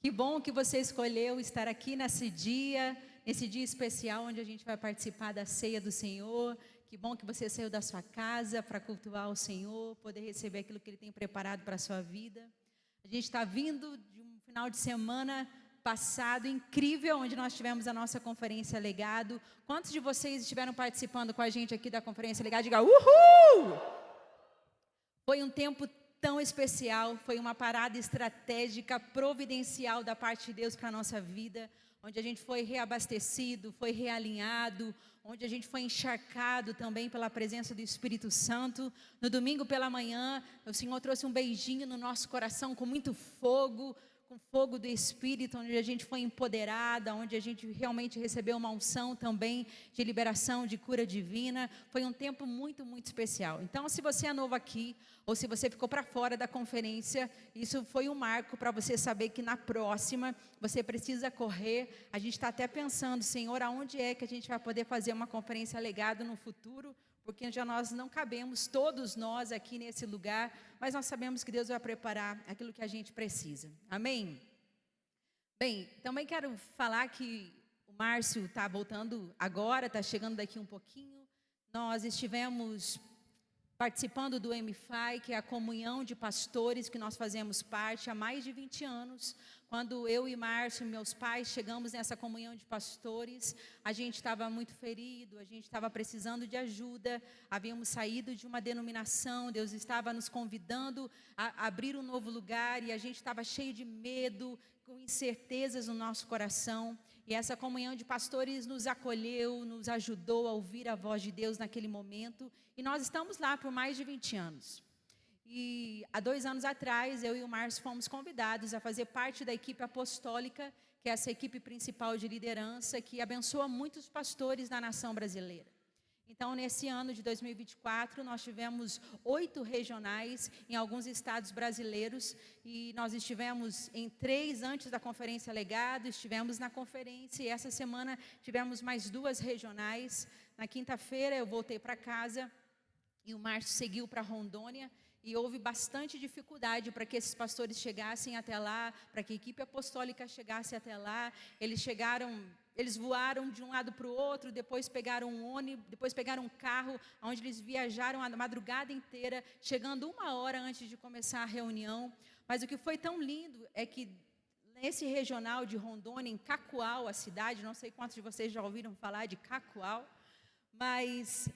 Que bom que você escolheu estar aqui nesse dia especial onde a gente vai participar da ceia do Senhor. Que bom que você saiu da sua casa para cultuar o Senhor, poder receber aquilo que Ele tem preparado para a sua vida. A gente está vindo de um final de semana passado incrível, onde nós tivemos a nossa conferência Legado. Quantos de vocês estiveram participando com a gente aqui da conferência Legado? Diga uhul! Foi um tempo tão especial, foi uma parada estratégica, providencial da parte de Deus para a nossa vida, onde a gente foi reabastecido, foi realinhado, onde a gente foi encharcado também pela presença do Espírito Santo. No domingo pela manhã, o Senhor trouxe um beijinho no nosso coração com muito fogo, com fogo do Espírito, onde a gente foi empoderada, onde a gente realmente recebeu uma unção também de liberação, de cura divina. Foi um tempo muito, muito especial. Então, se você é novo aqui, ou se você ficou para fora da conferência, isso foi um marco para você saber que na próxima você precisa correr. A gente está até pensando, Senhor, aonde é que a gente vai poder fazer uma conferência Legado no futuro? Porque já nós não cabemos, todos nós aqui nesse lugar, mas nós sabemos que Deus vai preparar aquilo que a gente precisa. Amém? Bem, também quero falar que o Márcio está voltando agora, está chegando daqui um pouquinho. Nós estivemos participando do MFI, que é a comunhão de pastores que nós fazemos parte há mais de 20 anos. Quando eu e Márcio, meus pais, chegamos nessa comunhão de pastores, a gente estava muito ferido, a gente estava precisando de ajuda, havíamos saído de uma denominação, Deus estava nos convidando a abrir um novo lugar e a gente estava cheio de medo, com incertezas no nosso coração. E essa comunhão de pastores nos acolheu, nos ajudou a ouvir a voz de Deus naquele momento. E nós estamos lá por mais de 20 anos. E há 2 anos atrás, eu e o Márcio fomos convidados a fazer parte da equipe apostólica, que é essa equipe principal de liderança, que abençoa muitos pastores na nação brasileira. Então, nesse ano de 2024, nós tivemos 8 regionais em alguns estados brasileiros e nós estivemos em 3 antes da conferência Legado, estivemos na conferência e essa semana tivemos mais 2 regionais. Na quinta-feira eu voltei para casa e o Márcio seguiu para Rondônia e houve bastante dificuldade para que esses pastores chegassem até lá, para que a equipe apostólica chegasse até lá. Eles voaram de um lado para o outro, depois pegaram um ônibus, depois pegaram um carro, onde eles viajaram a madrugada inteira, chegando 1 hora antes de começar a reunião. Mas o que foi tão lindo é que nesse regional de Rondônia, em Cacoal, a cidade, não sei quantos de vocês já ouviram falar de Cacoal, mas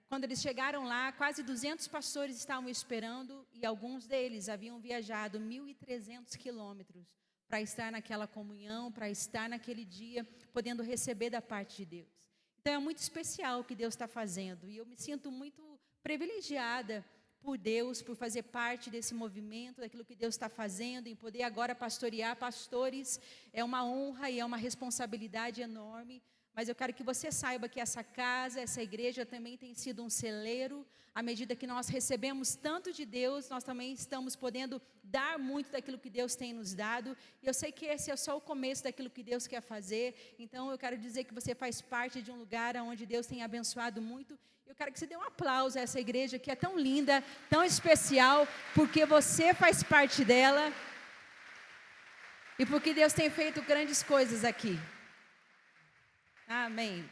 quando eles chegaram lá, quase 200 pastores estavam esperando e alguns deles haviam viajado 1.300 quilômetros para estar naquela comunhão, para estar naquele dia, podendo receber da parte de Deus. Então é muito especial o que Deus está fazendo e eu me sinto muito privilegiada por Deus, por fazer parte desse movimento, daquilo que Deus está fazendo, em poder agora pastorear pastores. É uma honra e é uma responsabilidade enorme. Mas eu quero que você saiba que essa casa, essa igreja também tem sido um celeiro. À medida que nós recebemos tanto de Deus, nós também estamos podendo dar muito daquilo que Deus tem nos dado. E eu sei que esse é só o começo daquilo que Deus quer fazer. Então eu quero dizer que você faz parte de um lugar onde Deus tem abençoado muito. Eu quero que você dê um aplauso a essa igreja que é tão linda, tão especial, porque você faz parte dela. E porque Deus tem feito grandes coisas aqui. Amém.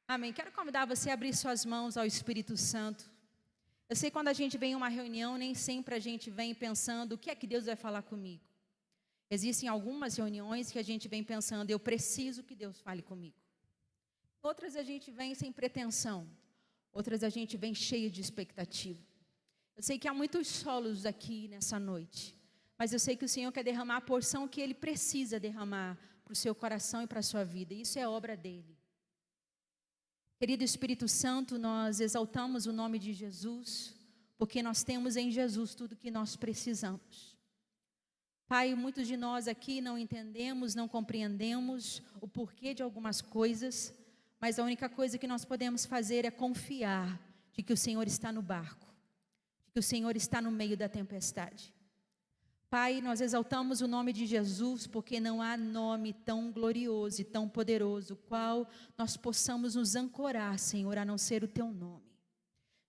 Amém. Quero convidar você a abrir suas mãos ao Espírito Santo. Eu sei que quando a gente vem em uma reunião, nem sempre a gente vem pensando, o que é que Deus vai falar comigo? Existem algumas reuniões que a gente vem pensando, eu preciso que Deus fale comigo. Outras a gente vem sem pretensão. Outras a gente vem cheia de expectativa. Eu sei que há muitos solos aqui nessa noite. Mas eu sei que o Senhor quer derramar a porção que Ele precisa derramar para o seu coração e para a sua vida. Isso é obra dEle. Querido Espírito Santo, nós exaltamos o nome de Jesus, porque nós temos em Jesus tudo o que nós precisamos. Pai, muitos de nós aqui não entendemos, não compreendemos o porquê de algumas coisas, mas a única coisa que nós podemos fazer é confiar de que o Senhor está no barco, de que o Senhor está no meio da tempestade. Pai, nós exaltamos o nome de Jesus, porque não há nome tão glorioso e tão poderoso, qual nós possamos nos ancorar, Senhor, a não ser o Teu nome.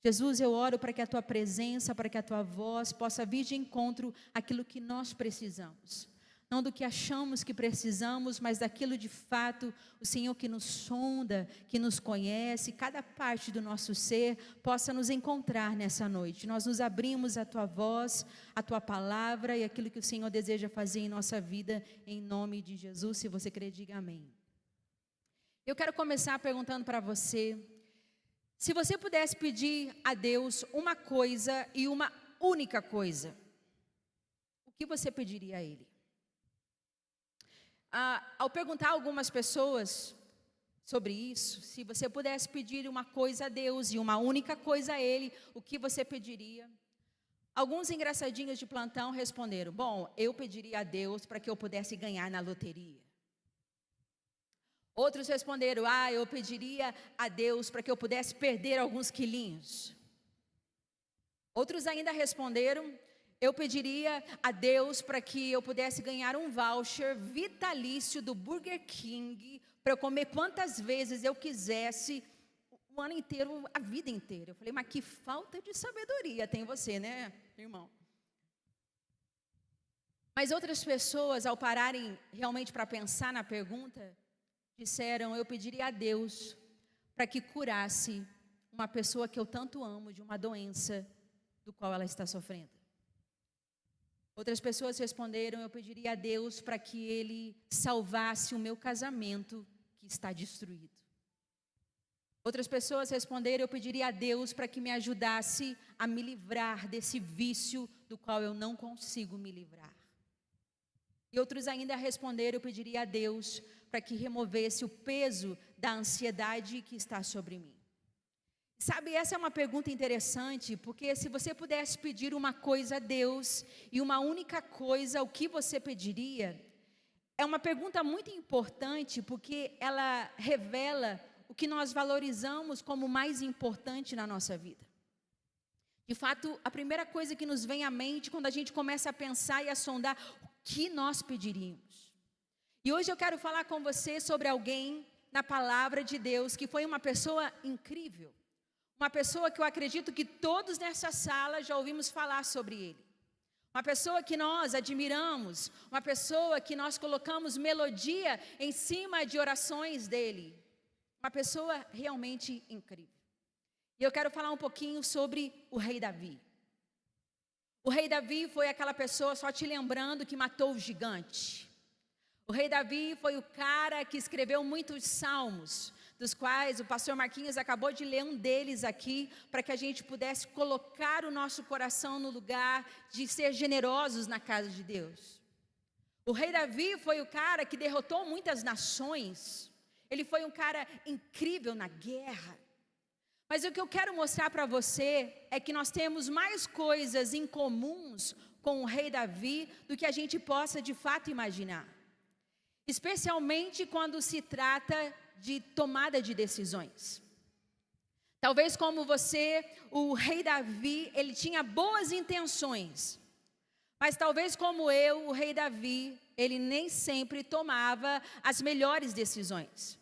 Jesus, eu oro para que a Tua presença, para que a Tua voz possa vir de encontro àquilo que nós precisamos. não do que achamos que precisamos, mas daquilo de fato, o Senhor que nos sonda, que nos conhece, cada parte do nosso ser possa nos encontrar nessa noite. Nós nos abrimos à Tua voz, à Tua palavra e aquilo que o Senhor deseja fazer em nossa vida, em nome de Jesus. Se você crê, diga amém. Eu quero começar perguntando para você, se você pudesse pedir a Deus uma coisa e uma única coisa, o que você pediria a Ele? Ao perguntar a algumas pessoas sobre isso, se você pudesse pedir uma coisa a Deus e uma única coisa a Ele, o que você pediria? Alguns engraçadinhos de plantão responderam, bom, eu pediria a Deus para que eu pudesse ganhar na loteria. Outros responderam, eu pediria a Deus para que eu pudesse perder alguns quilinhos. Outros ainda responderam, eu pediria a Deus para que eu pudesse ganhar um voucher vitalício do Burger King, para eu comer quantas vezes eu quisesse, o ano inteiro, a vida inteira. Eu falei, mas que falta de sabedoria tem você, né, irmão? Mas outras pessoas, ao pararem realmente para pensar na pergunta, disseram, eu pediria a Deus para que curasse uma pessoa que eu tanto amo de uma doença do qual ela está sofrendo. Outras pessoas responderam, eu pediria a Deus para que Ele salvasse o meu casamento que está destruído. Outras pessoas responderam, eu pediria a Deus para que me ajudasse a me livrar desse vício do qual eu não consigo me livrar. E outros ainda responderam, eu pediria a Deus para que removesse o peso da ansiedade que está sobre mim. Sabe, essa é uma pergunta interessante, porque se você pudesse pedir uma coisa a Deus e uma única coisa, o que você pediria? É uma pergunta muito importante, porque ela revela o que nós valorizamos como mais importante na nossa vida. De fato, a primeira coisa que nos vem à mente quando a gente começa a pensar e a sondar, o que nós pediríamos? E hoje eu quero falar com você sobre alguém na palavra de Deus, que foi uma pessoa incrível. Uma pessoa que eu acredito que todos nessa sala já ouvimos falar sobre ele. Uma pessoa que nós admiramos, uma pessoa que nós colocamos melodia em cima de orações dele. Uma pessoa realmente incrível. E eu quero falar um pouquinho sobre o rei Davi. O rei Davi foi aquela pessoa, só te lembrando, que matou o gigante. O rei Davi foi o cara que escreveu muitos salmos, dos quais o pastor Marquinhos acabou de ler um deles aqui, para que a gente pudesse colocar o nosso coração no lugar de ser generosos na casa de Deus. O rei Davi foi o cara que derrotou muitas nações, ele foi um cara incrível na guerra. Mas o que eu quero mostrar para você é que nós temos mais coisas em comuns com o rei Davi do que a gente possa de fato imaginar. Especialmente quando se trata de tomada de decisões. Talvez como você, o rei Davi, ele tinha boas intenções. Mas talvez como eu, o rei Davi, ele nem sempre tomava as melhores decisões.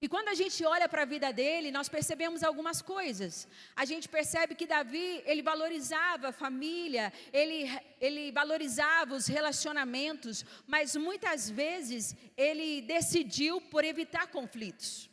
E quando a gente olha para a vida dele, nós percebemos algumas coisas. A gente percebe que Davi, ele valorizava a família, ele valorizava os relacionamentos, mas muitas vezes ele decidiu por evitar conflitos.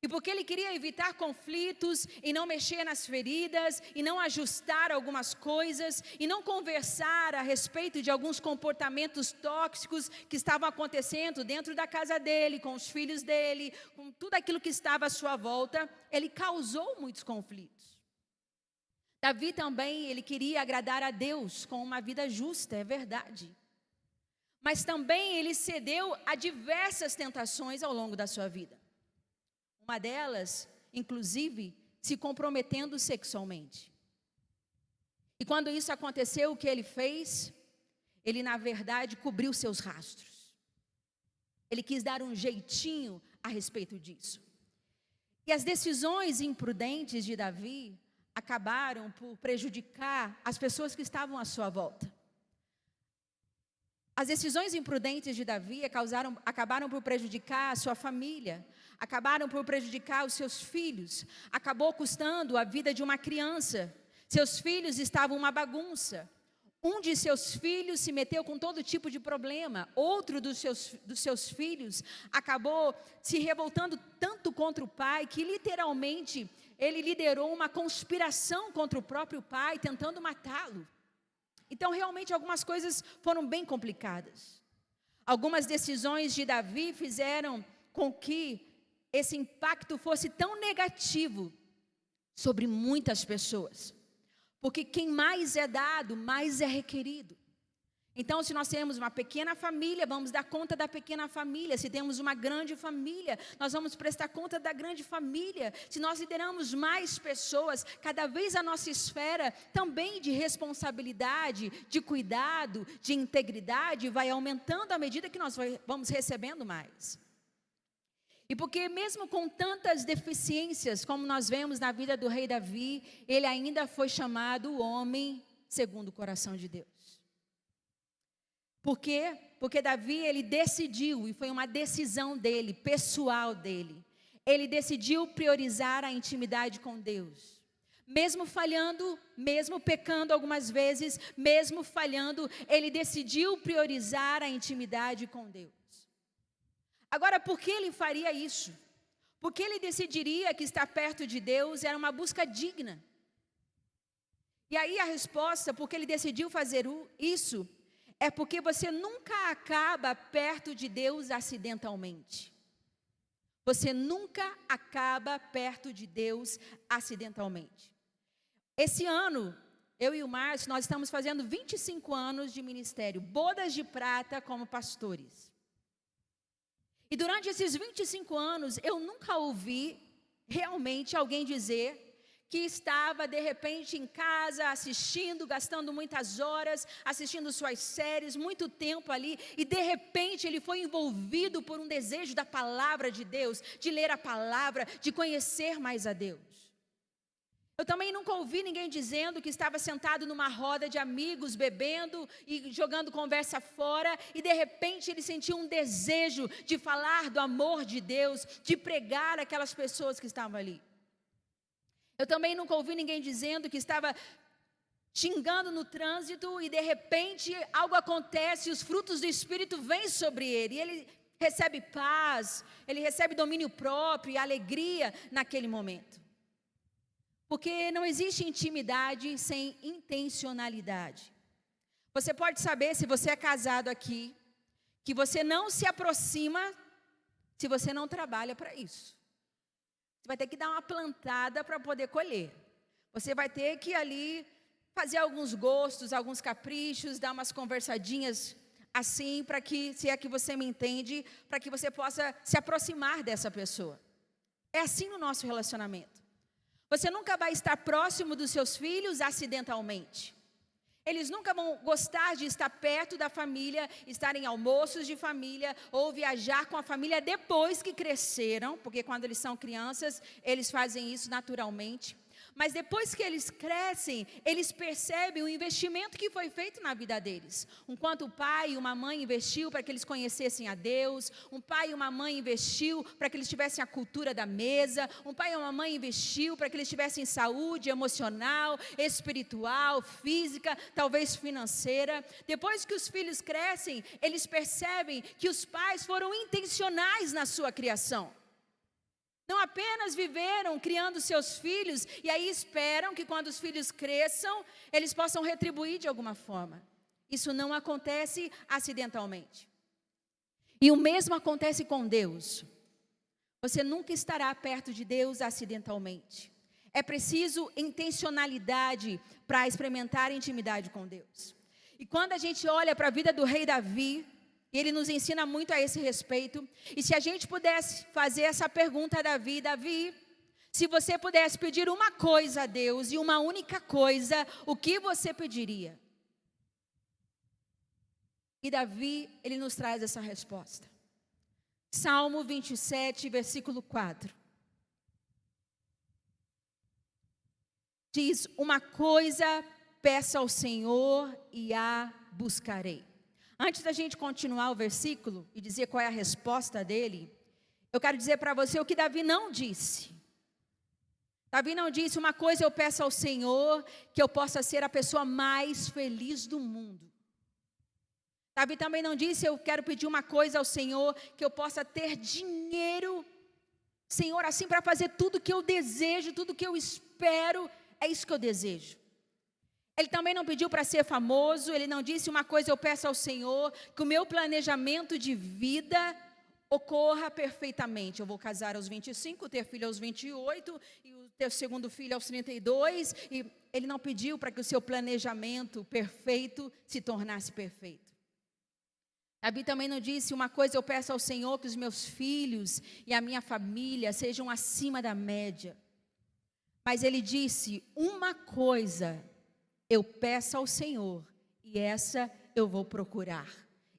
E porque ele queria evitar conflitos e não mexer nas feridas, e não ajustar algumas coisas, e não conversar a respeito de alguns comportamentos tóxicos que estavam acontecendo dentro da casa dele, com os filhos dele, com tudo aquilo que estava à sua volta, ele causou muitos conflitos. Davi também, ele queria agradar a Deus com uma vida justa, é verdade. Mas também ele cedeu a diversas tentações ao longo da sua vida. Uma delas, inclusive, se comprometendo sexualmente. E quando isso aconteceu, o que ele fez? Ele, na verdade, cobriu seus rastros. Ele quis dar um jeitinho a respeito disso. E as decisões imprudentes de Davi acabaram por prejudicar as pessoas que estavam à sua volta. As decisões imprudentes de Davi acabaram por prejudicar a sua família, acabaram por prejudicar os seus filhos, acabou custando a vida de uma criança. Seus filhos estavam uma bagunça. Um de seus filhos se meteu com todo tipo de problema. Outro dos seus filhos acabou se revoltando tanto contra o pai, que literalmente ele liderou uma conspiração contra o próprio pai, tentando matá-lo. Então, realmente, algumas coisas foram bem complicadas. Algumas decisões de Davi fizeram com que esse impacto fosse tão negativo sobre muitas pessoas. Porque quem mais é dado, mais é requerido. Então, se nós temos uma pequena família, vamos dar conta da pequena família. Se temos uma grande família, nós vamos prestar conta da grande família. Se nós lideramos mais pessoas, cada vez a nossa esfera também de responsabilidade, de cuidado, de integridade, vai aumentando à medida que nós vamos recebendo mais. E porque mesmo com tantas deficiências, como nós vemos na vida do rei Davi, ele ainda foi chamado o homem segundo o coração de Deus. Por quê? Porque Davi, ele decidiu, e foi uma decisão dele, pessoal dele. Ele decidiu priorizar a intimidade com Deus. Mesmo falhando, mesmo pecando algumas vezes, mesmo falhando, ele decidiu priorizar a intimidade com Deus. Agora, por que ele faria isso? Porque ele decidiria que estar perto de Deus era uma busca digna. E aí a resposta, porque ele decidiu fazer isso, é porque você nunca acaba perto de Deus acidentalmente. Você nunca acaba perto de Deus acidentalmente. Esse ano, eu e o Márcio, nós estamos fazendo 25 anos de ministério, bodas de prata como pastores. E durante esses 25 anos, eu nunca ouvi realmente alguém dizer que estava de repente em casa assistindo, gastando muitas horas, assistindo suas séries, muito tempo ali, e de repente ele foi envolvido por um desejo da palavra de Deus, de ler a palavra, de conhecer mais a Deus. Eu também nunca ouvi ninguém dizendo que estava sentado numa roda de amigos, bebendo e jogando conversa fora, e de repente ele sentiu um desejo de falar do amor de Deus, de pregar aquelas pessoas que estavam ali. Eu também nunca ouvi ninguém dizendo que estava xingando no trânsito e de repente algo acontece, os frutos do Espírito vêm sobre ele, e ele recebe paz, ele recebe domínio próprio e alegria naquele momento. Porque não existe intimidade sem intencionalidade. Você pode saber, se você é casado aqui, que você não se aproxima se você não trabalha para isso. Você vai ter que dar uma plantada para poder colher. Você vai ter que ali fazer alguns gostos, alguns caprichos, dar umas conversadinhas assim, para que, se é que você me entende, para que você possa se aproximar dessa pessoa. É assim no nosso relacionamento. Você nunca vai estar próximo dos seus filhos acidentalmente. Eles nunca vão gostar de estar perto da família, estar em almoços de família, ou viajar com a família depois que cresceram, porque quando eles são crianças, eles fazem isso naturalmente. Mas depois que eles crescem, eles percebem o investimento que foi feito na vida deles. Enquanto o pai e uma mãe investiu para que eles conhecessem a Deus, um pai e uma mãe investiu para que eles tivessem a cultura da mesa, um pai e uma mãe investiu para que eles tivessem saúde emocional, espiritual, física, talvez financeira. Depois que os filhos crescem, eles percebem que os pais foram intencionais na sua criação. Não apenas viveram criando seus filhos e aí esperam que quando os filhos cresçam, eles possam retribuir de alguma forma. Isso não acontece acidentalmente. E o mesmo acontece com Deus. Você nunca estará perto de Deus acidentalmente. É preciso intencionalidade para experimentar intimidade com Deus. E quando a gente olha para a vida do rei Davi, ele nos ensina muito a esse respeito. E se a gente pudesse fazer essa pergunta a Davi: Davi, se você pudesse pedir uma coisa a Deus e uma única coisa, o que você pediria? E Davi, ele nos traz essa resposta. Salmo 27, versículo 4. Diz: uma coisa peço ao Senhor e a buscarei. Antes da gente continuar o versículo e dizer qual é a resposta dele, eu quero dizer para você o que Davi não disse. Davi não disse: uma coisa eu peço ao Senhor, que eu possa ser a pessoa mais feliz do mundo. Davi também não disse: eu quero pedir uma coisa ao Senhor, que eu possa ter dinheiro, Senhor, assim para fazer tudo que eu desejo, tudo que eu espero, é isso que eu desejo. Ele também não pediu para ser famoso, ele não disse: uma coisa eu peço ao Senhor, que o meu planejamento de vida ocorra perfeitamente. Eu vou casar aos 25, ter filho aos 28, e ter o segundo filho aos 32, e ele não pediu para que o seu planejamento perfeito se tornasse perfeito. Davi também não disse: uma coisa eu peço ao Senhor, que os meus filhos e a minha família sejam acima da média. Mas ele disse: uma coisa eu peço ao Senhor, e essa eu vou procurar,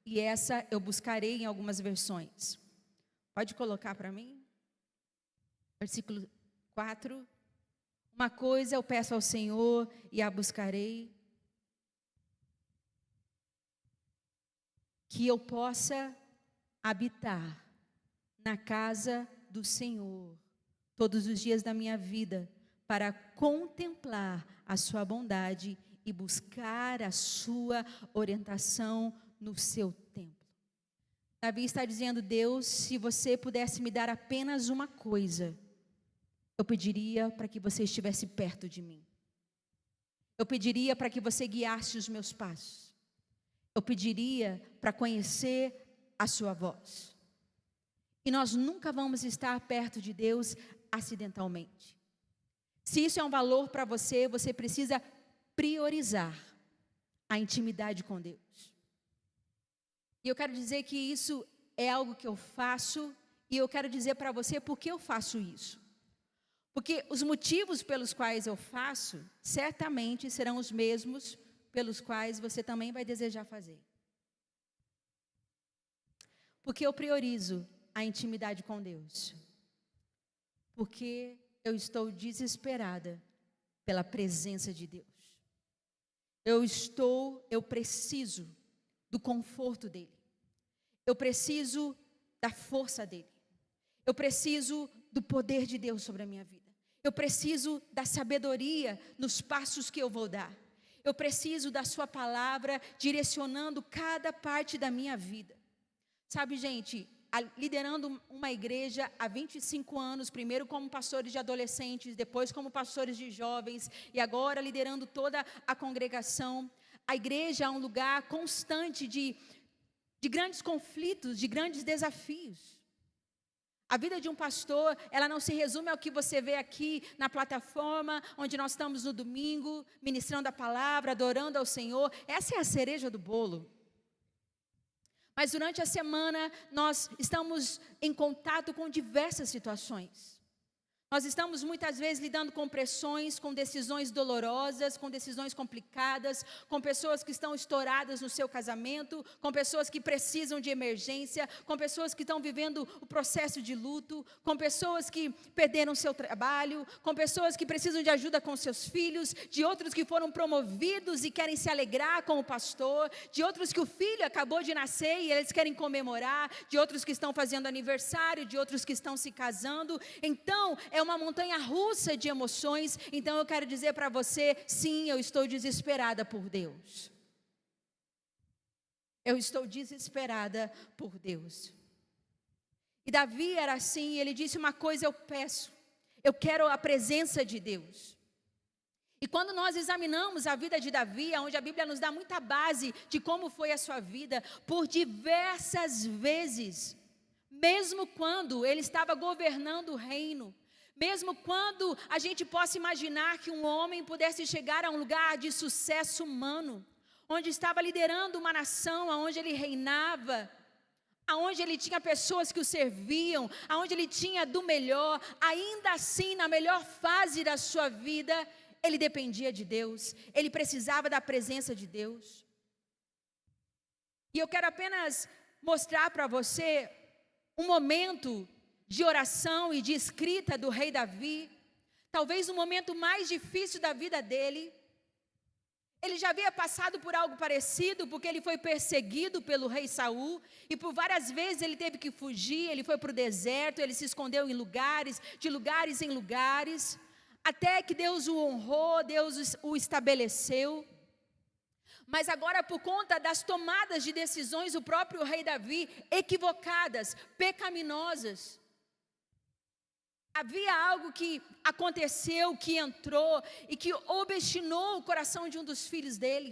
e essa eu buscarei em algumas versões. Pode colocar para mim? Versículo 4. Uma coisa eu peço ao Senhor, e a buscarei, que eu possa habitar na casa do Senhor todos os dias da minha vida, para contemplar a sua bondade e buscar a sua orientação no seu templo. Davi está dizendo: Deus, se você pudesse me dar apenas uma coisa, eu pediria para que você estivesse perto de mim. Eu pediria para que você guiasse os meus passos. Eu pediria para conhecer a sua voz. E nós nunca vamos estar perto de Deus acidentalmente. Se isso é um valor para você, você precisa priorizar a intimidade com Deus. E eu quero dizer que isso é algo que eu faço, e eu quero dizer para você por que eu faço isso. Porque os motivos pelos quais eu faço, certamente serão os mesmos pelos quais você também vai desejar fazer. Porque eu priorizo a intimidade com Deus. Porque eu estou desesperada pela presença de Deus. Eu preciso do conforto dEle. Eu preciso da força dEle. Eu preciso do poder de Deus sobre a minha vida. Eu preciso da sabedoria nos passos que eu vou dar. Eu preciso da sua palavra direcionando cada parte da minha vida. Sabe, gente, liderando uma igreja há 25 anos, primeiro como pastores de adolescentes, depois como pastores de jovens, e agora liderando toda a congregação. A igreja é um lugar constante de grandes conflitos, de grandes desafios. A vida de um pastor, ela não se resume ao que você vê aqui na plataforma, onde nós estamos no domingo, ministrando a palavra, adorando ao Senhor. Essa é a cereja do bolo. Mas durante a semana, nós estamos em contato com diversas situações. Nós estamos muitas vezes lidando com pressões, com decisões dolorosas, com decisões complicadas, com pessoas que estão estouradas no seu casamento, com pessoas que precisam de emergência, com pessoas que estão vivendo o processo de luto, com pessoas que perderam seu trabalho, com pessoas que precisam de ajuda com seus filhos, de outros que foram promovidos e querem se alegrar com o pastor, de outros que o filho acabou de nascer e eles querem comemorar, de outros que estão fazendo aniversário, de outros que estão se casando. Então, é uma montanha russa de emoções. Então eu quero dizer para você: sim, eu estou desesperada por Deus. Eu estou desesperada por Deus. E Davi era assim, ele disse: uma coisa eu peço, eu quero a presença de Deus. E quando nós examinamos a vida de Davi, onde a Bíblia nos dá muita base de como foi a sua vida, por diversas vezes, mesmo quando ele estava governando o reino, mesmo quando a gente possa imaginar que um homem pudesse chegar a um lugar de sucesso humano, onde estava liderando uma nação, onde ele reinava, aonde ele tinha pessoas que o serviam, aonde ele tinha do melhor, ainda assim, na melhor fase da sua vida, ele dependia de Deus, ele precisava da presença de Deus. E eu quero apenas mostrar para você um momento de oração e de escrita do rei Davi, talvez o momento mais difícil da vida dele. Ele já havia passado por algo parecido, porque ele foi perseguido pelo rei Saul, e por várias vezes ele teve que fugir, ele foi para o deserto, ele se escondeu em lugares, de lugares em lugares, até que Deus o honrou, Deus o estabeleceu. Mas agora, por conta das tomadas de decisões do próprio rei Davi, equivocadas, pecaminosas, havia algo que aconteceu, que entrou e que obstinou o coração de um dos filhos dele.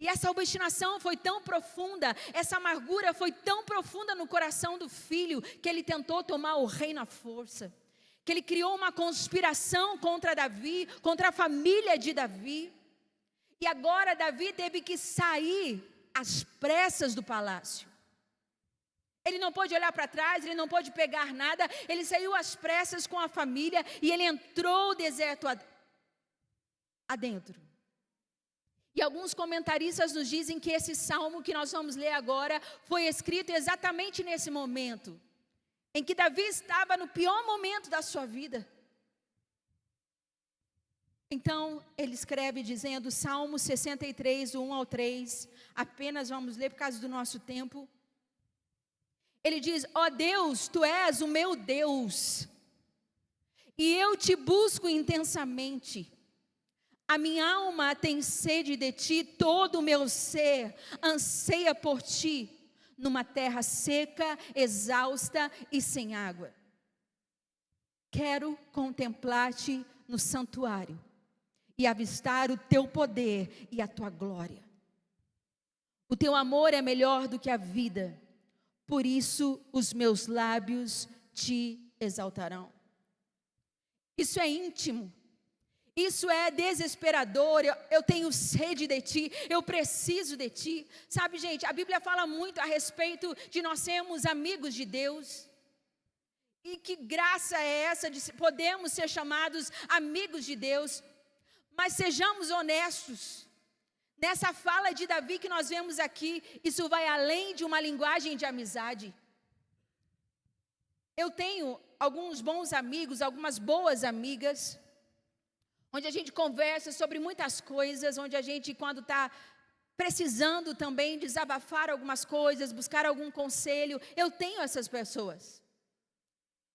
E essa obstinação foi tão profunda, essa amargura foi tão profunda no coração do filho, que ele tentou tomar o reino à força. Que ele criou uma conspiração contra Davi, contra a família de Davi. E agora Davi teve que sair às pressas do palácio. Ele não pôde olhar para trás, ele não pôde pegar nada, ele saiu às pressas com a família e ele entrou o deserto adentro. E alguns comentaristas nos dizem que esse salmo que nós vamos ler agora foi escrito exatamente nesse momento, em que Davi estava no pior momento da sua vida. Então, ele escreve dizendo, Salmo 63, do 1 ao 3, apenas vamos ler por causa do nosso tempo. Ele diz, ó Deus, Tu és o meu Deus, e eu Te busco intensamente. A minha alma tem sede de Ti, todo o meu ser anseia por Ti, numa terra seca, exausta e sem água. Quero contemplar-Te no santuário e avistar o Teu poder e a Tua glória. O Teu amor é melhor do que a vida, por isso os meus lábios Te exaltarão. Isso é íntimo. Isso é desesperador, eu tenho sede de Ti, eu preciso de Ti. Sabe, gente, a Bíblia fala muito a respeito de nós sermos amigos de Deus. E que graça é essa de podemos ser chamados amigos de Deus. Mas sejamos honestos. Nessa fala de Davi que nós vemos aqui, isso vai além de uma linguagem de amizade. Eu tenho alguns bons amigos, algumas boas amigas, onde a gente conversa sobre muitas coisas, onde a gente, quando está precisando também desabafar algumas coisas, buscar algum conselho, eu tenho essas pessoas.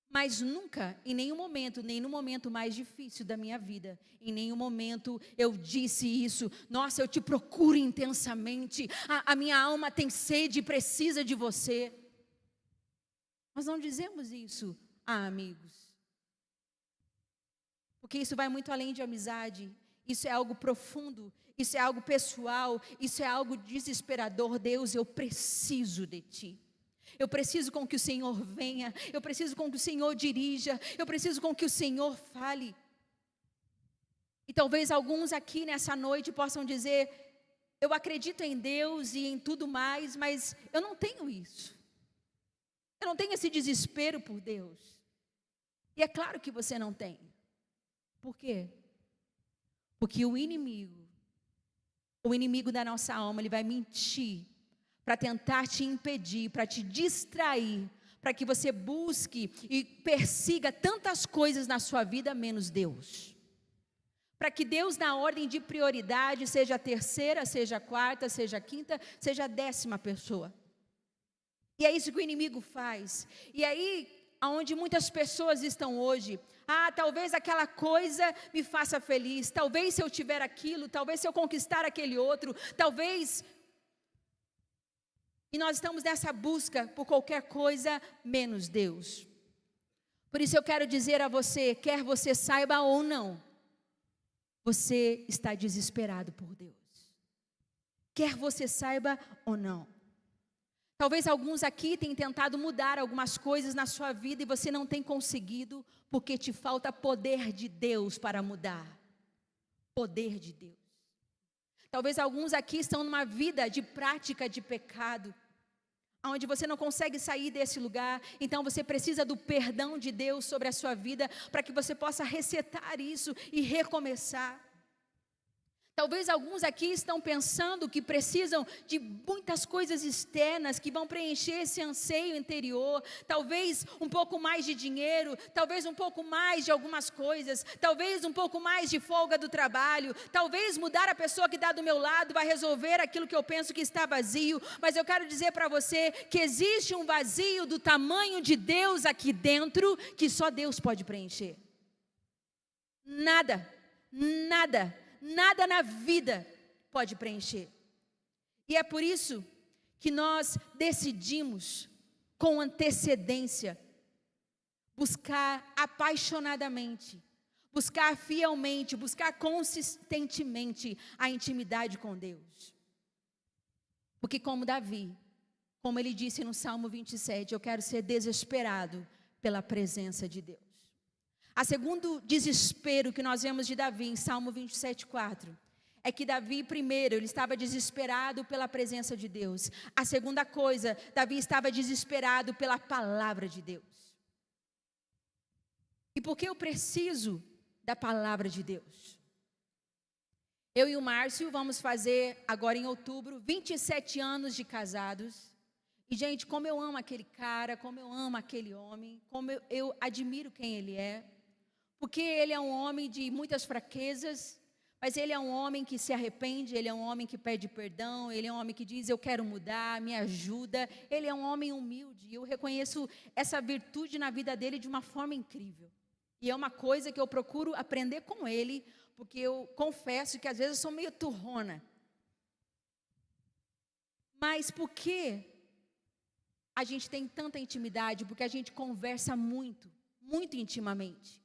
Mas nunca, em nenhum momento, nem no momento mais difícil da minha vida, em nenhum momento eu disse isso, nossa, eu te procuro intensamente, a minha alma tem sede e precisa de você. Nós não dizemos isso a amigos. Porque isso vai muito além de amizade, isso é algo profundo, isso é algo pessoal, isso é algo desesperador. Deus, eu preciso de Ti. Eu preciso com que o Senhor venha, eu preciso com que o Senhor dirija, eu preciso com que o Senhor fale. E talvez alguns aqui nessa noite possam dizer, eu acredito em Deus e em tudo mais, mas eu não tenho isso. Eu não tenho esse desespero por Deus. E é claro que você não tem. Por quê? Porque o inimigo da nossa alma, ele vai mentir para tentar te impedir, para te distrair, para que você busque e persiga tantas coisas na sua vida, menos Deus. Para que Deus, na ordem de prioridade, seja a terceira, seja a quarta, seja a quinta, seja a 10ª pessoa. E é isso que o inimigo faz. E aí, aonde muitas pessoas estão hoje, talvez aquela coisa me faça feliz, talvez se eu tiver aquilo, talvez se eu conquistar aquele outro, talvez. E nós estamos nessa busca por qualquer coisa menos Deus. Por isso eu quero dizer a você, quer você saiba ou não, você está desesperado por Deus. Quer você saiba ou não. Talvez alguns aqui tenham tentado mudar algumas coisas na sua vida e você não tem conseguido, porque te falta poder de Deus para mudar. Poder de Deus. Talvez alguns aqui estão numa vida de prática de pecado, onde você não consegue sair desse lugar, então você precisa do perdão de Deus sobre a sua vida, para que você possa resetar isso e recomeçar. Talvez alguns aqui estão pensando que precisam de muitas coisas externas que vão preencher esse anseio interior. Talvez um pouco mais de dinheiro, talvez um pouco mais de algumas coisas, talvez um pouco mais de folga do trabalho, talvez mudar a pessoa que está do meu lado vai resolver aquilo que eu penso que está vazio. Mas eu quero dizer para você que existe um vazio do tamanho de Deus aqui dentro que só Deus pode preencher. Nada, nada, nada na vida pode preencher. E é por isso que nós decidimos, com antecedência, buscar apaixonadamente, buscar fielmente, buscar consistentemente a intimidade com Deus. Porque como Davi, como ele disse no Salmo 27, eu quero ser desesperado pela presença de Deus. A segundo desespero que nós vemos de Davi em Salmo 27:4, é que Davi, primeiro, ele estava desesperado pela presença de Deus. A segunda coisa, Davi estava desesperado pela palavra de Deus. E por que eu preciso da palavra de Deus? Eu e o Márcio vamos fazer agora em outubro 27 anos de casados. E gente, como eu amo aquele cara, como eu amo aquele homem, como eu admiro quem ele é. Porque ele é um homem de muitas fraquezas, mas ele é um homem que se arrepende, ele é um homem que pede perdão, ele é um homem que diz, eu quero mudar, me ajuda. Ele é um homem humilde, eu reconheço essa virtude na vida dele de uma forma incrível. E é uma coisa que eu procuro aprender com ele, porque eu confesso que às vezes eu sou meio turrona. Mas por que a gente tem tanta intimidade? Porque a gente conversa muito, muito intimamente.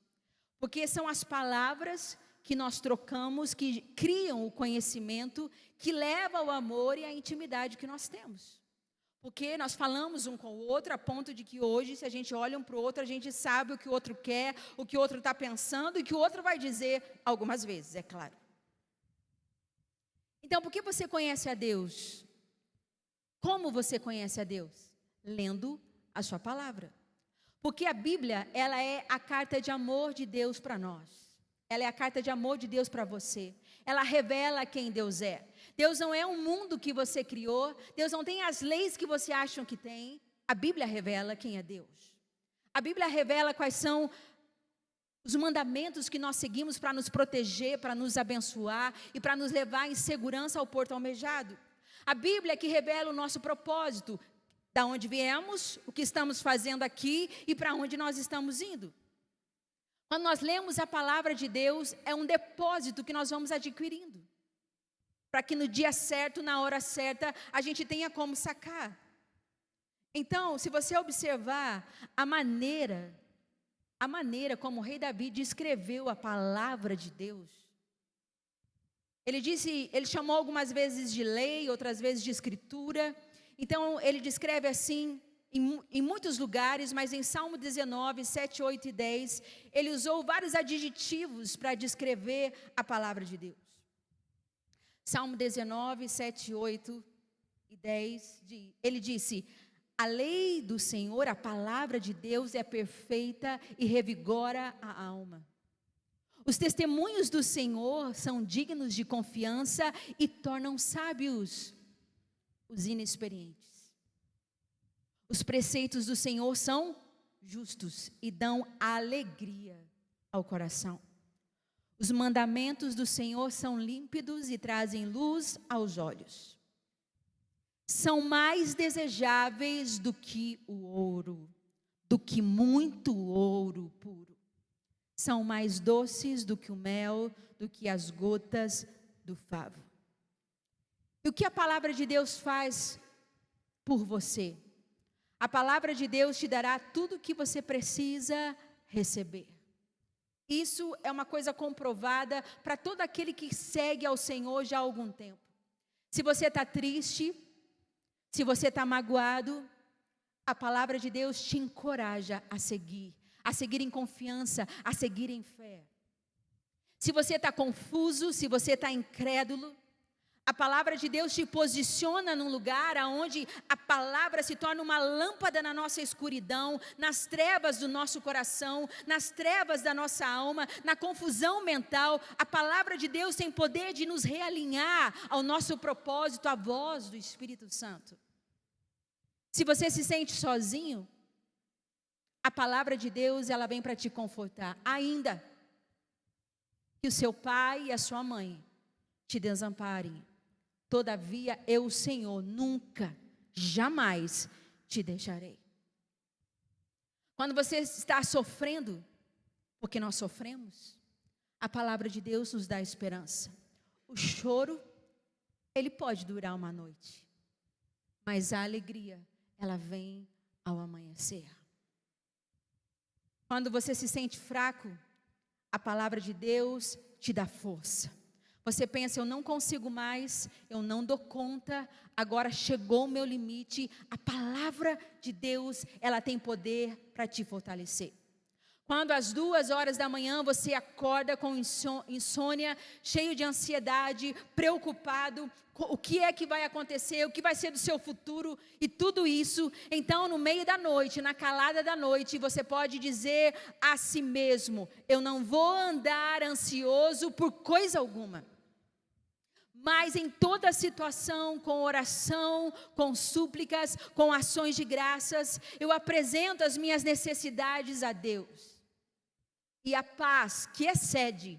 Porque são as palavras que nós trocamos, que criam o conhecimento, que leva ao amor e à intimidade que nós temos. Porque nós falamos um com o outro, a ponto de que hoje, se a gente olha um para o outro, a gente sabe o que o outro quer, o que o outro está pensando e o que o outro vai dizer, algumas vezes, é claro. Então, por que você conhece a Deus? Como você conhece a Deus? Lendo a sua palavra. Porque a Bíblia, ela é a carta de amor de Deus para nós. Ela é a carta de amor de Deus para você. Ela revela quem Deus é. Deus não é um mundo que você criou. Deus não tem as leis que você acha que tem. A Bíblia revela quem é Deus. A Bíblia revela quais são os mandamentos que nós seguimos para nos proteger, para nos abençoar e para nos levar em segurança ao porto almejado. A Bíblia é que revela o nosso propósito, da onde viemos, o que estamos fazendo aqui e para onde nós estamos indo. Quando nós lemos a palavra de Deus, é um depósito que nós vamos adquirindo, para que no dia certo, na hora certa, a gente tenha como sacar. Então, se você observar a maneira como o rei Davi descreveu a palavra de Deus, ele chamou algumas vezes de lei, outras vezes de escritura. Então, ele descreve assim, em muitos lugares, mas em Salmo 19, 7, 8 e 10, ele usou vários adjetivos para descrever a palavra de Deus. Salmo 19, 7, 8 e 10, ele disse, a lei do Senhor, a palavra de Deus é perfeita e revigora a alma. Os testemunhos do Senhor são dignos de confiança e tornam sábios os inexperientes. Os preceitos do Senhor são justos e dão alegria ao coração. Os mandamentos do Senhor são límpidos e trazem luz aos olhos. São mais desejáveis do que o ouro, do que muito ouro puro. São mais doces do que o mel, do que as gotas do favo. E o que a palavra de Deus faz por você? A palavra de Deus te dará tudo o que você precisa receber. Isso é uma coisa comprovada para todo aquele que segue ao Senhor já há algum tempo. Se você está triste, se você está magoado, a palavra de Deus te encoraja a seguir em confiança, a seguir em fé. Se você está confuso, se você está incrédulo, a palavra de Deus te posiciona num lugar onde a palavra se torna uma lâmpada na nossa escuridão, nas trevas do nosso coração, nas trevas da nossa alma, na confusão mental. A palavra de Deus tem poder de nos realinhar ao nosso propósito, à voz do Espírito Santo. Se você se sente sozinho, a palavra de Deus, ela vem para te confortar. Ainda que o seu pai e a sua mãe te desamparem, todavia eu, o Senhor, nunca, jamais te deixarei. Quando você está sofrendo, porque nós sofremos, A palavra de Deus nos dá esperança. O choro, ele pode durar uma noite, mas a alegria, ela vem ao amanhecer. Quando você se sente fraco, a palavra de Deus te dá força. Você pensa, eu não consigo mais, eu não dou conta, agora chegou o meu limite. A palavra de Deus, ela tem poder para te fortalecer. Quando às 2 horas da manhã você acorda com insônia, cheio de ansiedade, preocupado, o que é que vai acontecer, o que vai ser do seu futuro e tudo isso, então no meio da noite, na calada da noite, você pode dizer a si mesmo, eu não vou andar ansioso por coisa alguma. Mas em toda situação, com oração, com súplicas, com ações de graças, eu apresento as minhas necessidades a Deus. E a paz que excede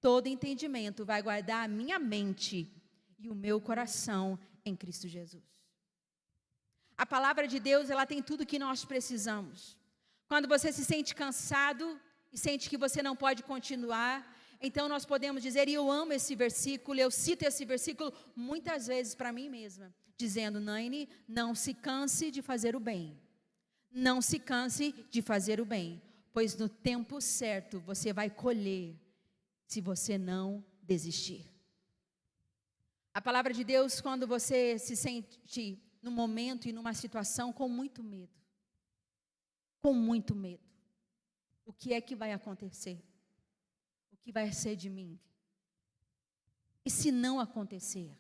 todo entendimento vai guardar a minha mente e o meu coração em Cristo Jesus. A palavra de Deus, ela tem tudo que nós precisamos. Quando você se sente cansado e sente que você não pode continuar, então nós podemos dizer, e eu amo esse versículo, eu cito esse versículo muitas vezes para mim mesma, dizendo, Naine, não se canse de fazer o bem. Não se canse de fazer o bem, pois no tempo certo você vai colher, se você não desistir. A palavra de Deus, quando você se sente num momento e numa situação com muito medo, o que é que vai acontecer? O que vai ser de mim? E se não acontecer?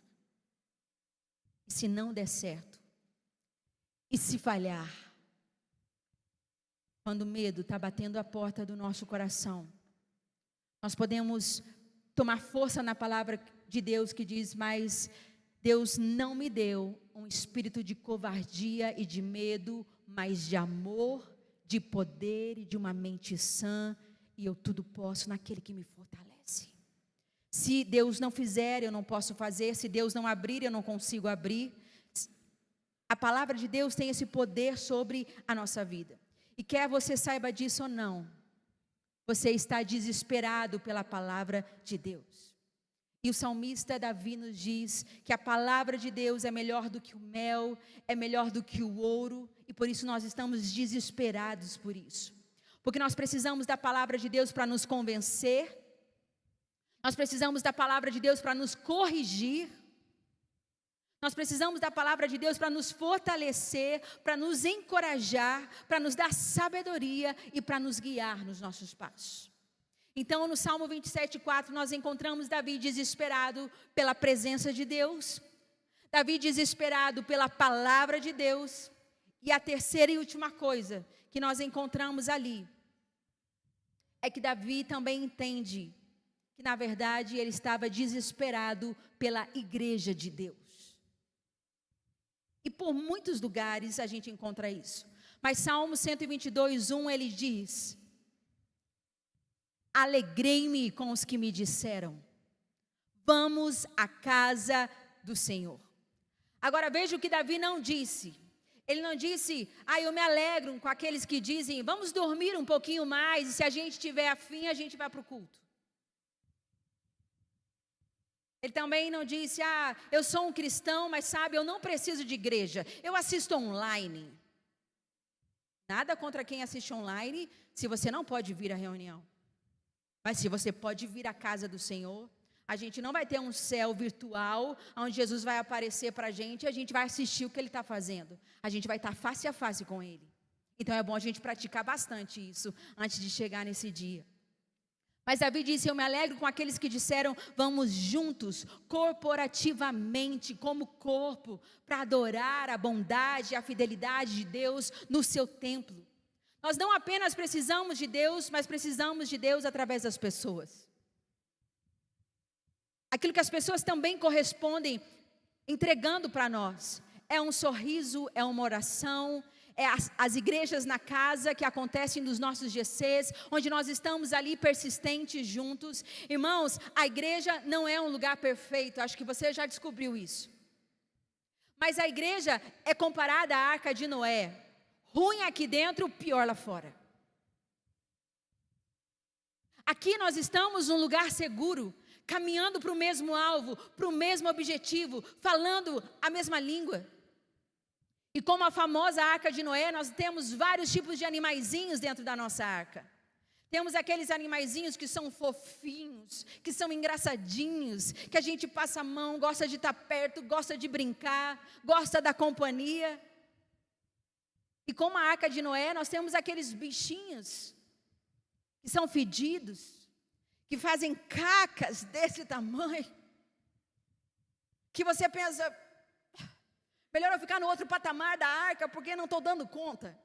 E se não der certo? E se falhar? Quando o medo está batendo a porta do nosso coração, nós podemos tomar força na palavra de Deus que diz, mas Deus não me deu um espírito de covardia e de medo, mas de amor, de poder e de uma mente sã, e eu tudo posso naquele que me fortalece. Se Deus não fizer, eu não posso fazer, se Deus não abrir, eu não consigo abrir. A palavra de Deus tem esse poder sobre a nossa vida. E quer você saiba disso ou não, você está desesperado pela palavra de Deus. E o salmista Davi nos diz que a palavra de Deus é melhor do que o mel, é melhor do que o ouro, e por isso nós estamos desesperados por isso. Porque nós precisamos da palavra de Deus para nos convencer, nós precisamos da palavra de Deus para nos corrigir, nós precisamos da palavra de Deus para nos fortalecer, para nos encorajar, para nos dar sabedoria e para nos guiar nos nossos passos. Então no Salmo 27:4 nós encontramos Davi desesperado pela presença de Deus, Davi desesperado pela palavra de Deus, e a terceira e última coisa que nós encontramos ali, é que Davi também entende que na verdade ele estava desesperado pela igreja de Deus. E por muitos lugares a gente encontra isso. Mas Salmo 122:1 ele diz, alegrei-me com os que me disseram, vamos à casa do Senhor. Agora veja o que Davi não disse. Ele não disse, eu me alegro com aqueles que dizem, vamos dormir um pouquinho mais, e se a gente tiver afim, a gente vai para o culto. Ele também não disse, eu sou um cristão, mas sabe, eu não preciso de igreja, eu assisto online. Nada contra quem assiste online, se você não pode vir à reunião. Mas se você pode vir à casa do Senhor, a gente não vai ter um céu virtual, onde Jesus vai aparecer para a gente vai assistir o que Ele está fazendo. A gente vai estar face a face com Ele. Então é bom a gente praticar bastante isso, antes de chegar nesse dia. Mas Davi disse, eu me alegro com aqueles que disseram, vamos juntos, corporativamente, como corpo, para adorar a bondade e a fidelidade de Deus no seu templo. Nós não apenas precisamos de Deus, mas precisamos de Deus através das pessoas. Aquilo que as pessoas também correspondem, entregando para nós. É um sorriso, é uma oração, é as igrejas na casa que acontecem nos nossos GCs, onde nós estamos ali persistentes juntos. Irmãos, a igreja não é um lugar perfeito, acho que você já descobriu isso. Mas a igreja é comparada à arca de Noé. Ruim aqui dentro, pior lá fora. Aqui nós estamos num lugar seguro, caminhando para o mesmo alvo, para o mesmo objetivo, falando a mesma língua. E como a famosa arca de Noé, nós temos vários tipos de animaizinhos dentro da nossa arca. Temos aqueles animaizinhos que são fofinhos, que são engraçadinhos, que a gente passa a mão, gosta de estar perto, gosta de brincar, gosta da companhia. E como a arca de Noé, nós temos aqueles bichinhos que são fedidos, que fazem cacas desse tamanho, que você pensa, melhor eu ficar no outro patamar da arca, porque não estou dando conta.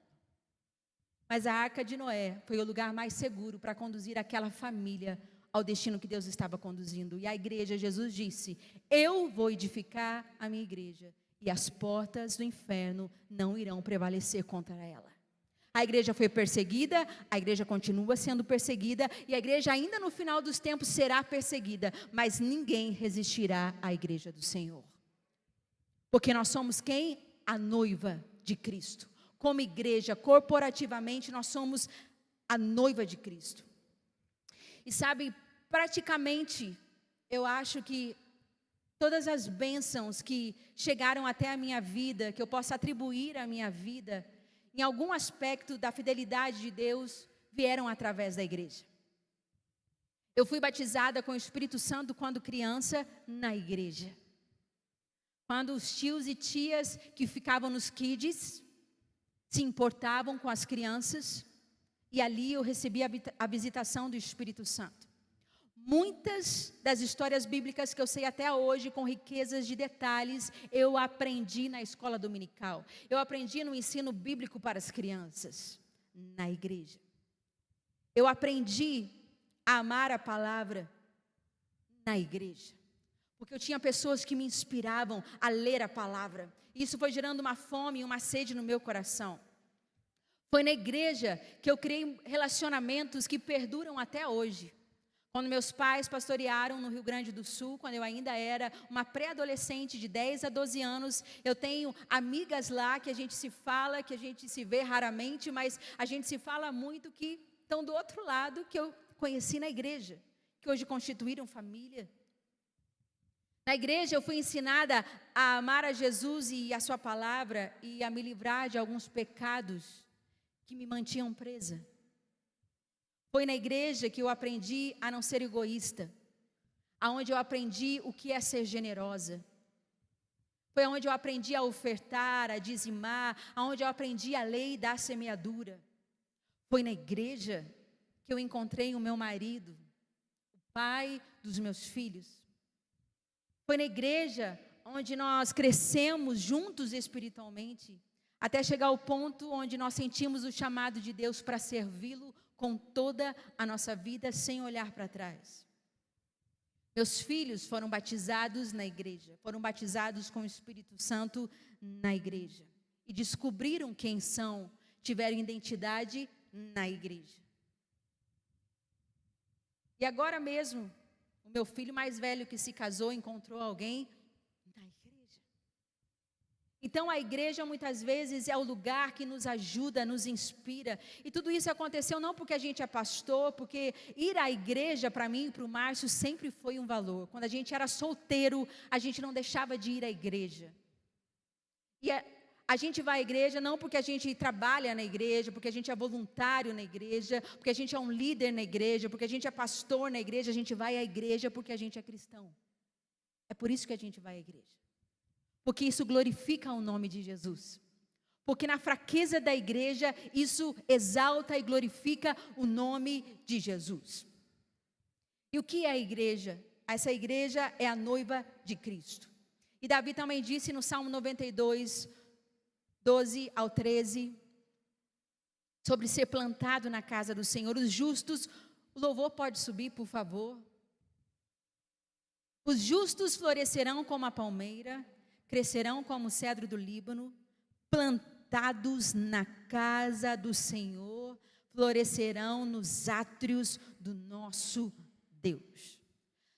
Mas a arca de Noé foi o lugar mais seguro para conduzir aquela família ao destino que Deus estava conduzindo. E a igreja, Jesus disse, eu vou edificar a minha igreja, e as portas do inferno não irão prevalecer contra ela. A igreja foi perseguida, a igreja continua sendo perseguida, e a igreja ainda no final dos tempos será perseguida, mas ninguém resistirá à igreja do Senhor. Porque nós somos quem? A noiva de Cristo. Como igreja, corporativamente, nós somos a noiva de Cristo. E sabe, praticamente, eu acho que todas as bênçãos que chegaram até a minha vida, que eu posso atribuir à minha vida, em algum aspecto da fidelidade de Deus, vieram através da igreja. Eu fui batizada com o Espírito Santo quando criança, na igreja. Quando os tios e tias que ficavam nos kids se importavam com as crianças, e ali eu recebi a visitação do Espírito Santo. Muitas das histórias bíblicas que eu sei até hoje, com riquezas de detalhes, eu aprendi na escola dominical. Eu aprendi no ensino bíblico para as crianças, na igreja. Eu aprendi a amar a palavra na igreja. Porque eu tinha pessoas que me inspiravam a ler a palavra. Isso foi gerando uma fome e uma sede no meu coração. Foi na igreja que eu criei relacionamentos que perduram até hoje. Quando meus pais pastorearam no Rio Grande do Sul, quando eu ainda era uma pré-adolescente de 10 a 12 anos, eu tenho amigas lá que a gente se fala, que a gente se vê raramente, mas a gente se fala muito, que estão do outro lado, que eu conheci na igreja, que hoje constituíram família. Na igreja eu fui ensinada a amar a Jesus e a sua palavra e a me livrar de alguns pecados que me mantinham presa. Foi na igreja que eu aprendi a não ser egoísta, aonde eu aprendi o que é ser generosa. Foi onde eu aprendi a ofertar, a dizimar, aonde eu aprendi a lei da semeadura. Foi na igreja que eu encontrei o meu marido, o pai dos meus filhos. Foi na igreja onde nós crescemos juntos espiritualmente, até chegar ao ponto onde nós sentimos o chamado de Deus para servi-lo com toda a nossa vida, sem olhar para trás. Meus filhos foram batizados na igreja, foram batizados com o Espírito Santo na igreja, e descobriram quem são, tiveram identidade na igreja. E agora mesmo, o meu filho mais velho que se casou, encontrou alguém na igreja. Então a igreja muitas vezes é o lugar que nos ajuda, nos inspira. E tudo isso aconteceu não porque a gente é pastor, porque ir à igreja para mim e para o Márcio sempre foi um valor. Quando a gente era solteiro, a gente não deixava de ir à igreja. E a gente vai à igreja não porque a gente trabalha na igreja, porque a gente é voluntário na igreja, porque a gente é um líder na igreja, porque a gente é pastor na igreja. A gente vai à igreja porque a gente é cristão. É por isso que a gente vai à igreja. Porque isso glorifica o nome de Jesus. Porque na fraqueza da igreja, isso exalta e glorifica o nome de Jesus. E o que é a igreja? Essa igreja é a noiva de Cristo. E Davi também disse no Salmo 92, 12 ao 13, sobre ser plantado na casa do Senhor. Os justos, o louvor pode subir, por favor. Os justos florescerão como a palmeira, crescerão como o cedro do Líbano, plantados na casa do Senhor, florescerão nos átrios do nosso Deus.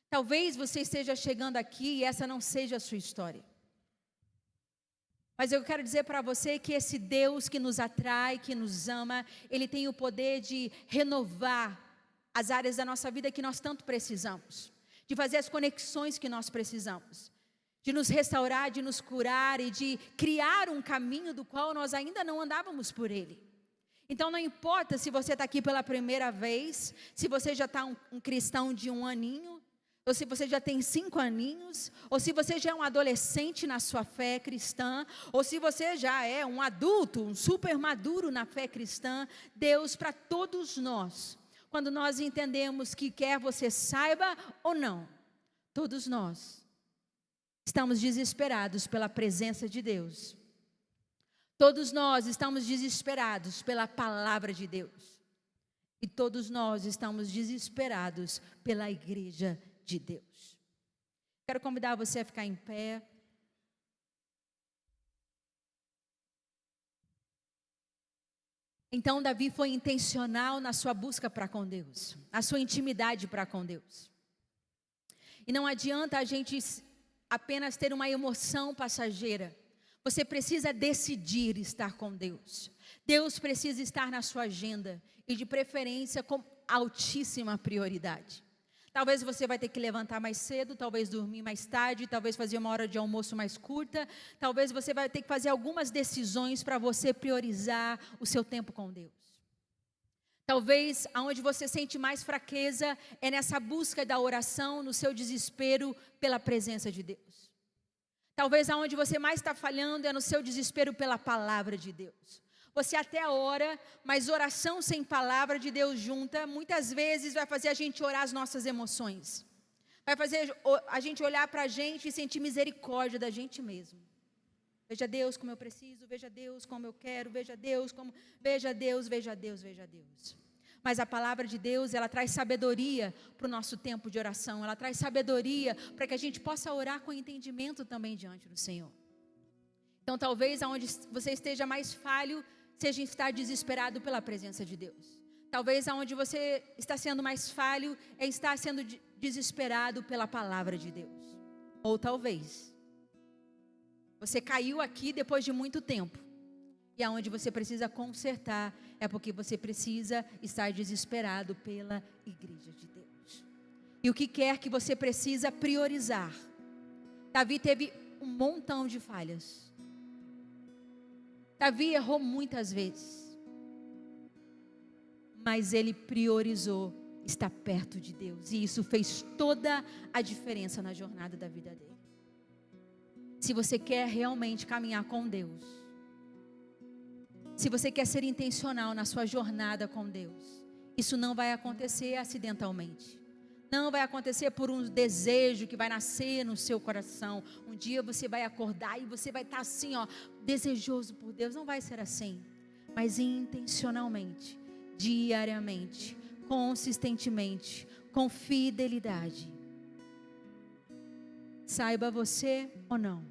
Talvez você esteja chegando aqui e essa não seja a sua história. Mas eu quero dizer para você que esse Deus que nos atrai, que nos ama, Ele tem o poder de renovar as áreas da nossa vida que nós tanto precisamos, de fazer as conexões que nós precisamos, de nos restaurar, de nos curar e de criar um caminho do qual nós ainda não andávamos por ele. Então não importa se você está aqui pela primeira vez, se você já está um cristão de 1 aninho, ou se você já tem 5 aninhos, ou se você já é um adolescente na sua fé cristã, ou se você já é um adulto, um super maduro na fé cristã. Deus, para todos nós, quando nós entendemos que quer você saiba ou não, todos nós estamos desesperados pela presença de Deus. Todos nós estamos desesperados pela palavra de Deus. E todos nós estamos desesperados pela igreja de Deus. Quero convidar você a ficar em pé. Então Davi foi intencional na sua busca para com Deus, na sua intimidade para com Deus. E não adianta a gente apenas ter uma emoção passageira. Você precisa decidir estar com Deus. Deus precisa estar na sua agenda e de preferência com altíssima prioridade. Talvez você vai ter que levantar mais cedo, talvez dormir mais tarde, talvez fazer uma hora de almoço mais curta, talvez você vai ter que fazer algumas decisões para você priorizar o seu tempo com Deus. Talvez aonde você sente mais fraqueza é nessa busca da oração, no seu desespero pela presença de Deus. Talvez aonde você mais está falhando é no seu desespero pela palavra de Deus. Você até ora, mas oração sem palavra de Deus junta, muitas vezes vai fazer a gente orar as nossas emoções. Vai fazer a gente olhar para a gente e sentir misericórdia da gente mesmo. Veja Deus como eu preciso, veja Deus como eu quero, veja Deus como... Veja Deus, veja Deus, veja Deus. Mas a palavra de Deus, ela traz sabedoria para o nosso tempo de oração. Ela traz sabedoria para que a gente possa orar com entendimento também diante do Senhor. Então talvez aonde você esteja mais falho, seja em estar desesperado pela presença de Deus. Talvez aonde você está sendo mais falho é estar sendo desesperado pela palavra de Deus. Ou talvez você caiu aqui depois de muito tempo. E aonde você precisa consertar é porque você precisa estar desesperado pela igreja de Deus. E o que quer que você precisa priorizar. Davi teve um montão de falhas. Davi errou muitas vezes, mas ele priorizou estar perto de Deus, e isso fez toda a diferença na jornada da vida dele. Se você quer realmente caminhar com Deus, se você quer ser intencional na sua jornada com Deus, isso não vai acontecer acidentalmente. Não vai acontecer por um desejo que vai nascer no seu coração. Um dia você vai acordar e você vai estar assim, desejoso por Deus. Não vai ser assim. Mas intencionalmente, diariamente, consistentemente, com fidelidade. Saiba você ou não,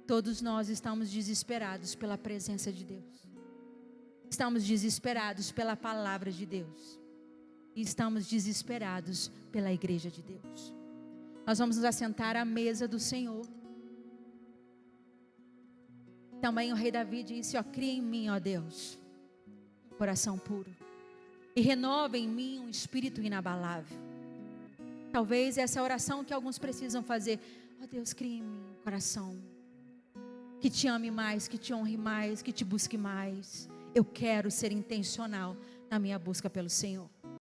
todos nós estamos desesperados pela presença de Deus. Estamos desesperados pela palavra de Deus. E estamos desesperados pela igreja de Deus. Nós vamos nos assentar à mesa do Senhor. Também o rei Davi disse, cria em mim, Deus, um coração puro. E renova em mim um espírito inabalável. Talvez essa é a oração que alguns precisam fazer. Deus, cria em mim um coração que te ame mais, que te honre mais, que te busque mais. Eu quero ser intencional na minha busca pelo Senhor.